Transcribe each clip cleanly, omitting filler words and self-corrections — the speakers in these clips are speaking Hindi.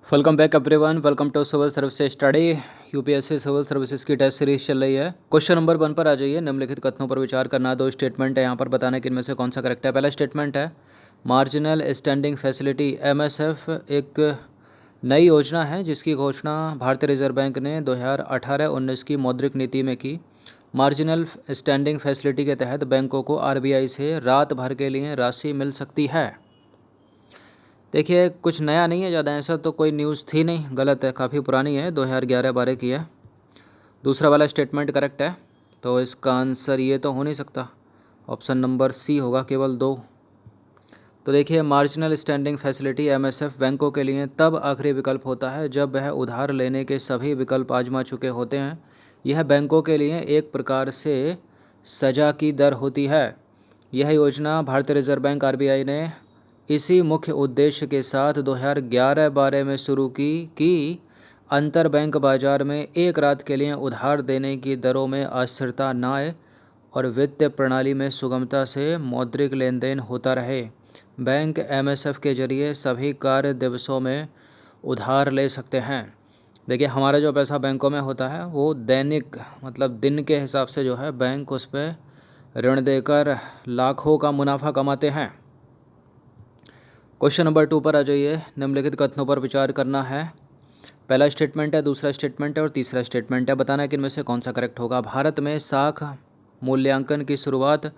Welcome back everyone. Welcome to civil service study. UPSC civil services की टेस्ट सीरीज चल रही है। क्वेश्चन नंबर 1 पर आ जाइए। निम्नलिखित कथनों पर विचार करना। दो स्टेटमेंट है यहाँ पर, बताना कि इनमें से कौन सा करेक्ट है। पहला स्टेटमेंट है मार्जिनल स्टैंडिंग फैसिलिटी एमएसएफ एक नई योजना है जिसकी घोषणा भारतीय रिजर्व बैंक ने 2018-19 की मौद्रिक नीति में की। मार्जिनल स्टैंडिंग फैसिलिटी के तहत बैंकों को आरबीआई से रात भर के लिए राशि मिल सकती है। देखिए, कुछ नया नहीं है ज़्यादा, ऐसा तो कोई न्यूज़ थी नहीं, गलत है, काफ़ी पुरानी है, 2011-12 की है। दूसरा वाला स्टेटमेंट करेक्ट है, तो इसका आंसर ये तो हो नहीं सकता, ऑप्शन नंबर सी होगा, केवल 2। तो देखिए, मार्जिनल स्टैंडिंग फैसिलिटी एमएसएफ बैंकों के लिए तब आखिरी विकल्प होता है जब वह उधार लेने के सभी विकल्प आजमा चुके होते हैं। यह बैंकों के लिए एक प्रकार से सजा की दर होती है। यह योजना भारतीय रिजर्व बैंक आरबीआई ने इसी मुख्य उद्देश्य के साथ 2011-12 में शुरू की अंतर बैंक बाजार में एक रात के लिए उधार देने की दरों में अस्थिरता न आए और वित्तीय प्रणाली में सुगमता से मौद्रिक लेन देन होता रहे। बैंक एमएसएफ के जरिए सभी कार्य दिवसों में उधार ले सकते हैं। देखिए, हमारा जो पैसा बैंकों में होता है वो दैनिक मतलब दिन के हिसाब से जो है बैंक उस पर ऋण देकर लाखों का मुनाफा कमाते हैं। क्वेश्चन नंबर 2 पर आ जाइए। निम्नलिखित कथनों पर विचार करना है। पहला स्टेटमेंट है, दूसरा स्टेटमेंट है और तीसरा स्टेटमेंट है, बताना है कि इनमें से कौन सा करेक्ट होगा। भारत में साख मूल्यांकन की शुरुआत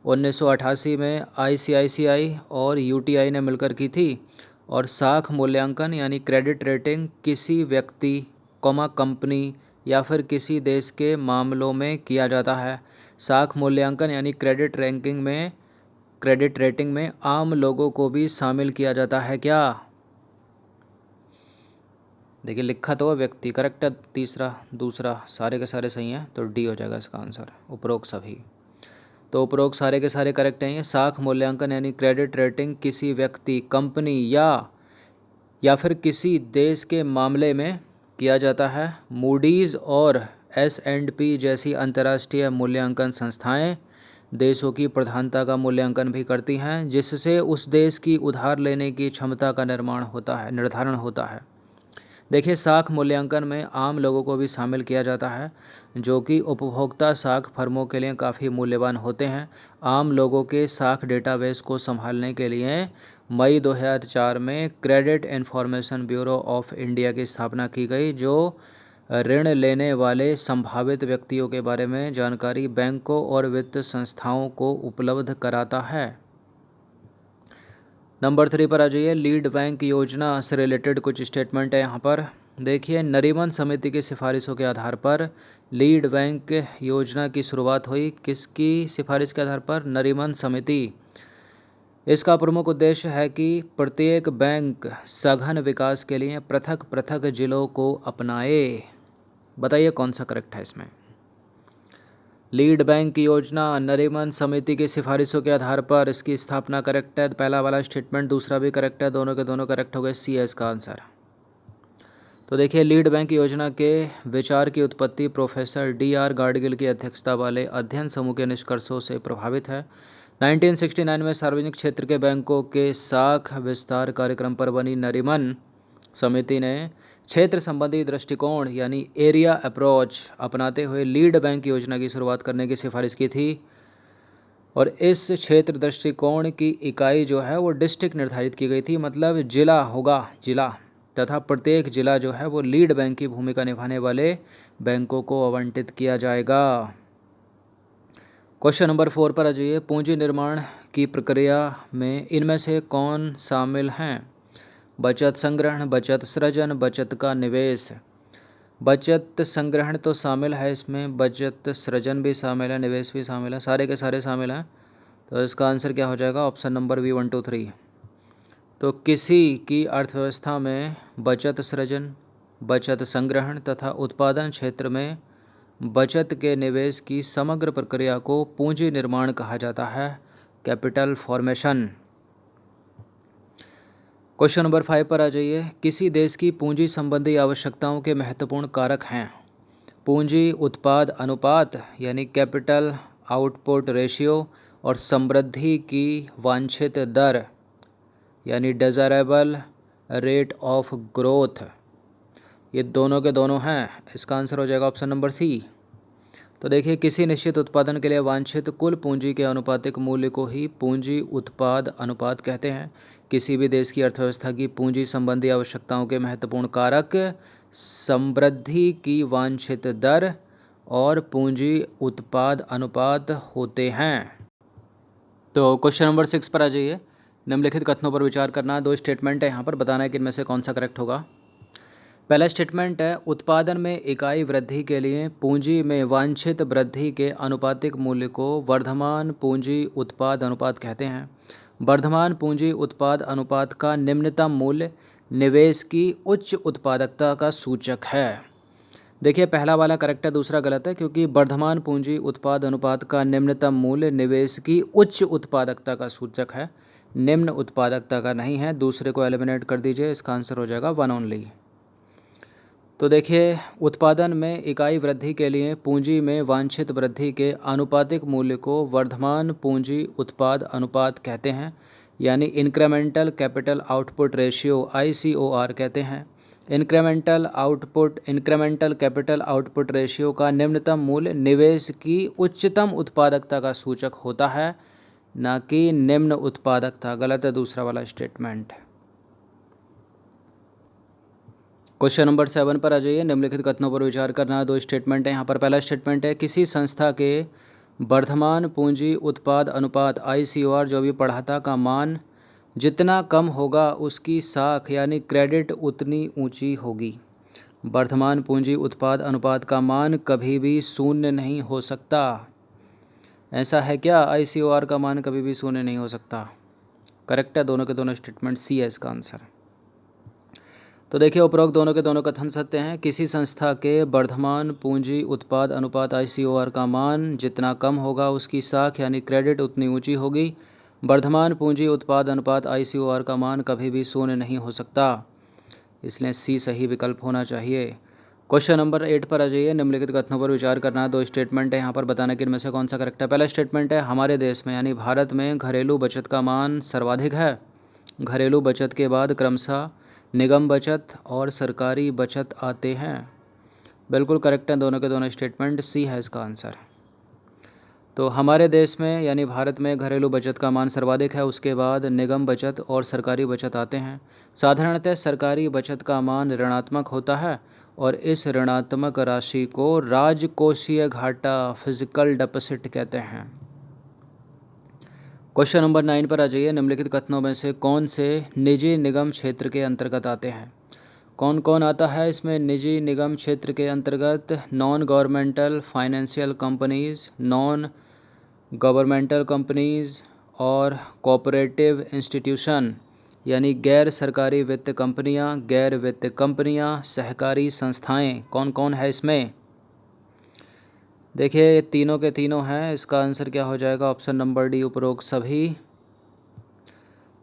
1988 में आईसीआईसीआई और यूटीआई ने मिलकर की थी और साख मूल्यांकन यानी क्रेडिट रेटिंग किसी व्यक्ति कंपनी या फिर किसी देश के मामलों में किया जाता है। साख मूल्यांकन यानी क्रेडिट रेटिंग में आम लोगों को भी शामिल किया जाता है क्या? देखिए, लिखा तो है व्यक्ति, करेक्ट है तीसरा, दूसरा सारे के सारे सही हैं, तो डी हो जाएगा इसका आंसर, उपरोक्त सभी। तो उपरोक्त सारे के सारे करेक्ट हैं। ये साख मूल्यांकन यानी क्रेडिट रेटिंग किसी व्यक्ति, कंपनी या फिर किसी देश के मामले में किया जाता है। मूडीज़ और S&P जैसी अंतर्राष्ट्रीय मूल्यांकन संस्थाएं देशों की प्रधानता का मूल्यांकन भी करती हैं, जिससे उस देश की उधार लेने की क्षमता का निर्धारण होता है। देखिए, साख मूल्यांकन में आम लोगों को भी शामिल किया जाता है, जो कि उपभोक्ता साख फर्मों के लिए काफ़ी मूल्यवान होते हैं। आम लोगों के साख डेटाबेस को संभालने के लिए मई 2004 में credit information bureau of India की स्थापना की गई, जो ऋण लेने वाले संभावित व्यक्तियों के बारे में जानकारी बैंकों और वित्त संस्थाओं को उपलब्ध कराता है। नंबर 3 पर आ जाइए। लीड बैंक योजना से रिलेटेड कुछ स्टेटमेंट है यहाँ पर। देखिए, नरीमन समिति की सिफारिशों के आधार पर लीड बैंक योजना की शुरुआत हुई। किसकी सिफारिश के आधार पर? नरीमन समिति। इसका प्रमुख उद्देश्य है कि प्रत्येक बैंक सघन विकास के लिए पृथक पृथक जिलों को अपनाए। बताइए कौन सा करेक्ट है इसमें। लीड बैंक की योजना नरीमन समिति की सिफारिशों के आधार पर इसकी स्थापना करेक्ट है। पहला वाला स्टेटमेंट, दूसरा भी करेक्ट है, दोनों के दोनों करेक्ट हो गए, सी है इसका आंसर। तो देखिए, लीड बैंक योजना के विचार की उत्पत्ति प्रोफेसर DR गाडगिल की अध्यक्षता वाले अध्ययन समूह के निष्कर्षों से प्रभावित है। 1969 में सार्वजनिक क्षेत्र के बैंकों के साख विस्तार कार्यक्रम पर बनी नरीमन समिति ने क्षेत्र संबंधी दृष्टिकोण यानी एरिया अप्रोच अपनाते हुए लीड बैंक योजना की शुरुआत करने की सिफारिश की थी। और इस क्षेत्र दृष्टिकोण की इकाई जो है वो डिस्ट्रिक्ट निर्धारित की गई थी, मतलब जिला होगा, जिला, तथा प्रत्येक जिला जो है वो लीड बैंक की भूमिका निभाने वाले बैंकों को आवंटित किया जाएगा। क्वेश्चन नंबर 4 पर आ जाइए। पूंजी निर्माण की प्रक्रिया में इनमें से कौन शामिल हैं? बचत संग्रहण, बचत सृजन, बचत का निवेश। बचत संग्रहण तो शामिल है इसमें, बचत सृजन भी शामिल है, निवेश भी शामिल है, सारे के सारे शामिल हैं। तो इसका आंसर क्या हो जाएगा? Option number B 1 2 3। तो किसी की अर्थव्यवस्था में बचत सृजन, बचत संग्रहण तथा उत्पादन क्षेत्र में बचत के निवेश की समग्र प्रक्रिया को पूंजी निर्माण कहा जाता है, कैपिटल फॉर्मेशन। क्वेश्चन नंबर 5 पर आ जाइए। किसी देश की पूंजी संबंधी आवश्यकताओं के महत्वपूर्ण कारक हैं? पूंजी उत्पाद अनुपात यानी कैपिटल आउटपुट रेशियो और समृद्धि की वांछित दर यानी डिज़ायरेबल रेट ऑफ ग्रोथ, ये दोनों के दोनों हैं। इसका आंसर हो जाएगा ऑप्शन नंबर सी। तो देखिए, किसी निश्चित उत्पादन के लिए वांछित कुल पूंजी के अनुपातिक मूल्य को ही पूंजी उत्पाद अनुपात कहते हैं। किसी भी देश की अर्थव्यवस्था की पूंजी संबंधी आवश्यकताओं के महत्वपूर्ण कारक समृद्धि की वांछित दर और पूंजी उत्पाद अनुपात होते हैं। तो क्वेश्चन नंबर 6 पर आ जाइए। निम्नलिखित कथनों पर विचार करना। दो स्टेटमेंट है यहाँ पर, बताना है कि इनमें से कौन सा करेक्ट होगा। पहला स्टेटमेंट है, उत्पादन में इकाई वृद्धि के लिए पूंजी में वांछित वृद्धि के अनुपातिक मूल्य को वर्धमान पूंजी उत्पाद अनुपात कहते हैं। वर्धमान पूंजी उत्पाद अनुपात का निम्नतम मूल्य निवेश की उच्च उत्पादकता का सूचक है। देखिए, पहला वाला करेक्ट है, दूसरा गलत है, क्योंकि वर्धमान पूंजी उत्पाद अनुपात का निम्नतम मूल्य निवेश की उच्च उत्पादकता का सूचक है, निम्न उत्पादकता का नहीं है। दूसरे को एलिमिनेट कर दीजिए, इसका आंसर हो जाएगा 1 ओनली। तो देखिए, उत्पादन में इकाई वृद्धि के लिए पूंजी में वांछित वृद्धि के आनुपातिक मूल्य को वर्धमान पूंजी उत्पाद अनुपात कहते हैं, यानी incremental capital output ratio ICOR कहते हैं। इंक्रीमेंटल कैपिटल आउटपुट रेशियो का निम्नतम मूल्य निवेश की उच्चतम उत्पादकता का सूचक होता है, ना कि निम्न उत्पादकता। गलत है दूसरा वाला स्टेटमेंट। क्वेश्चन नंबर 7 पर आ जाइए। निम्नलिखित कथनों पर विचार करना। दो स्टेटमेंट है यहाँ पर। पहला स्टेटमेंट है, किसी संस्था के वर्धमान पूंजी उत्पाद अनुपात ICOR जो भी पढ़ाता का मान जितना कम होगा उसकी साख यानी क्रेडिट उतनी ऊंची होगी। वर्धमान पूंजी उत्पाद अनुपात का मान कभी भी शून्य नहीं हो सकता। ऐसा है क्या? ICOR का मान कभी भी शून्य नहीं हो सकता। करेक्ट है दोनों के दोनों स्टेटमेंट, सी है इसका आंसर। तो देखिए, उपरोक्त दोनों के दोनों कथन सत्य हैं। किसी संस्था के वर्धमान पूंजी उत्पाद अनुपात ICOR का मान जितना कम होगा उसकी साख यानी क्रेडिट उतनी ऊंची होगी। वर्धमान पूंजी उत्पाद अनुपात ICOR का मान कभी भी शून्य नहीं हो सकता, इसलिए सी सही विकल्प होना चाहिए। क्वेश्चन नंबर 8 पर आ जाइए। निम्नलिखित कथनों पर विचार करना। दो स्टेटमेंट है यहाँ पर, बताना कि इनमें से कौन सा करेक्ट है। पहला स्टेटमेंट है, हमारे देश में यानी भारत में घरेलू बचत का मान सर्वाधिक है। घरेलू बचत के बाद क्रमशः निगम बचत और सरकारी बचत आते हैं। बिल्कुल करेक्ट हैं दोनों के दोनों स्टेटमेंट, सी है इसका आंसर। तो हमारे देश में यानी भारत में घरेलू बचत का मान सर्वाधिक है, उसके बाद निगम बचत और सरकारी बचत आते हैं। साधारणतः सरकारी बचत का मान ऋणात्मक होता है और इस ऋणात्मक राशि को राजकोषीय घाटा फिजिकल डेफिसिट कहते हैं। क्वेश्चन नंबर 9 पर आ जाइए। निम्नलिखित कथनों में से कौन से निजी निगम क्षेत्र के अंतर्गत आते हैं? कौन कौन आता है इसमें निजी निगम क्षेत्र के अंतर्गत? Non governmental financial companies, non governmental companies और कोऑपरेटिव इंस्टीट्यूशन यानी गैर सरकारी वित्त कंपनियां, गैर वित्त कंपनियां, सहकारी संस्थाएं। कौन कौन है इसमें? देखिए, ये तीनों के तीनों हैं। इसका आंसर क्या हो जाएगा? ऑप्शन नंबर डी, उपरोक्त सभी।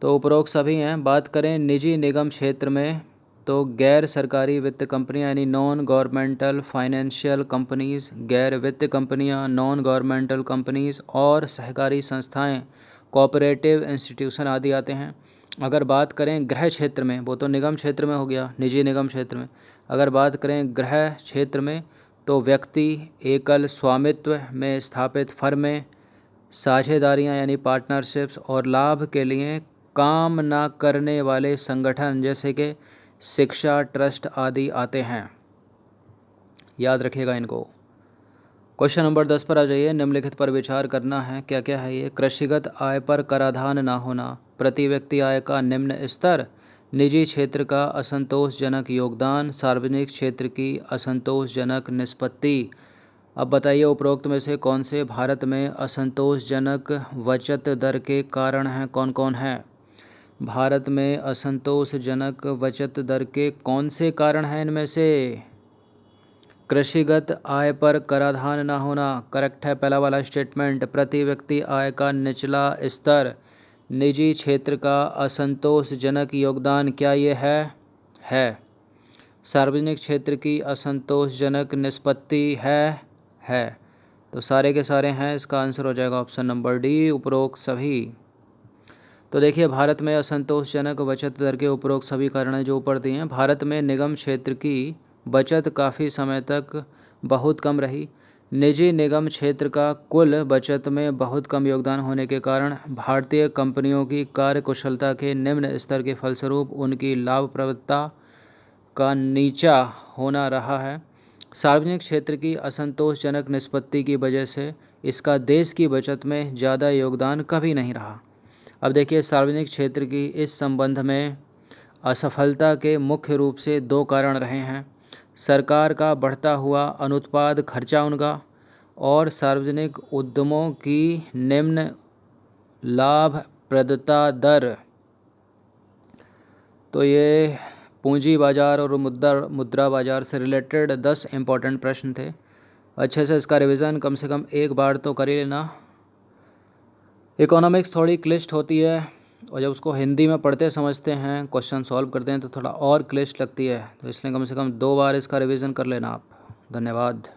तो उपरोक्त सभी हैं। बात करें निजी निगम क्षेत्र में तो गैर सरकारी वित्त कंपनियां यानी नॉन गवर्नमेंटल फाइनेंशियल कंपनीज़, गैर वित्त कंपनियां, नॉन गवर्नमेंटल कंपनीज़ और सहकारी संस्थाएं, कोऑपरेटिव इंस्टीट्यूशन आदि आते हैं। अगर बात करें गृह क्षेत्र में, वो तो निगम क्षेत्र में हो गया, निजी निगम क्षेत्र में। अगर बात करें गृह क्षेत्र में तो व्यक्ति, एकल स्वामित्व में स्थापित फर्में, साझेदारियां यानी पार्टनरशिप्स और लाभ के लिए काम न करने वाले संगठन जैसे कि शिक्षा ट्रस्ट आदि आते हैं। याद रखिएगा इनको। क्वेश्चन नंबर 10 पर आ जाइए। निम्नलिखित पर विचार करना है। क्या क्या है ये? कृषिगत आय पर कराधान ना होना, प्रति व्यक्ति आय का निम्न स्तर, निजी क्षेत्र का असंतोषजनक योगदान, सार्वजनिक क्षेत्र की असंतोषजनक निष्पत्ति। अब बताइए, उपरोक्त में से कौन से भारत में असंतोषजनक बचत दर के कारण हैं? कौन कौन है भारत में असंतोषजनक बचत दर के कौन से कारण हैं? इनमें से कृषिगत आय पर कराधान न होना करेक्ट है, पहला वाला स्टेटमेंट। प्रति व्यक्ति आय का निचला स्तर, निजी क्षेत्र का असंतोषजनक योगदान, क्या ये है। सार्वजनिक क्षेत्र की असंतोषजनक निष्पत्ति है। तो सारे के सारे हैं। इसका आंसर हो जाएगा ऑप्शन नंबर डी, उपरोक्त सभी। तो देखिए भारत में असंतोषजनक बचत दर के उपरोक्त सभी कारण जो ऊपर दिए हैं। भारत में निगम क्षेत्र की बचत काफ़ी समय तक बहुत कम रही। निजी निगम क्षेत्र का कुल बचत में बहुत कम योगदान होने के कारण भारतीय कंपनियों की कार्यकुशलता के निम्न स्तर के फलस्वरूप उनकी लाभप्रदता का नीचा होना रहा है। सार्वजनिक क्षेत्र की असंतोषजनक निष्पत्ति की वजह से इसका देश की बचत में ज़्यादा योगदान कभी नहीं रहा। अब देखिए सार्वजनिक क्षेत्र की इस संबंध में असफलता के मुख्य रूप से दो कारण रहे हैं। सरकार का बढ़ता हुआ अनुत्पाद खर्चा उनका और सार्वजनिक उद्यमों की निम्न लाभप्रदता दर। तो ये पूंजी बाजार और मुद्रा बाजार से रिलेटेड 10 इम्पॉर्टेंट प्रश्न थे। अच्छे से इसका रिवीजन कम से कम एक बार तो कर ही लेना। इकोनॉमिक्स थोड़ी क्लिष्ट होती है और जब उसको हिंदी में पढ़ते समझते हैं, क्वेश्चन सॉल्व करते हैं तो थोड़ा और क्लिष्ट लगती है, तो इसलिए कम से कम 2 बार इसका रिवीजन कर लेना आप। धन्यवाद।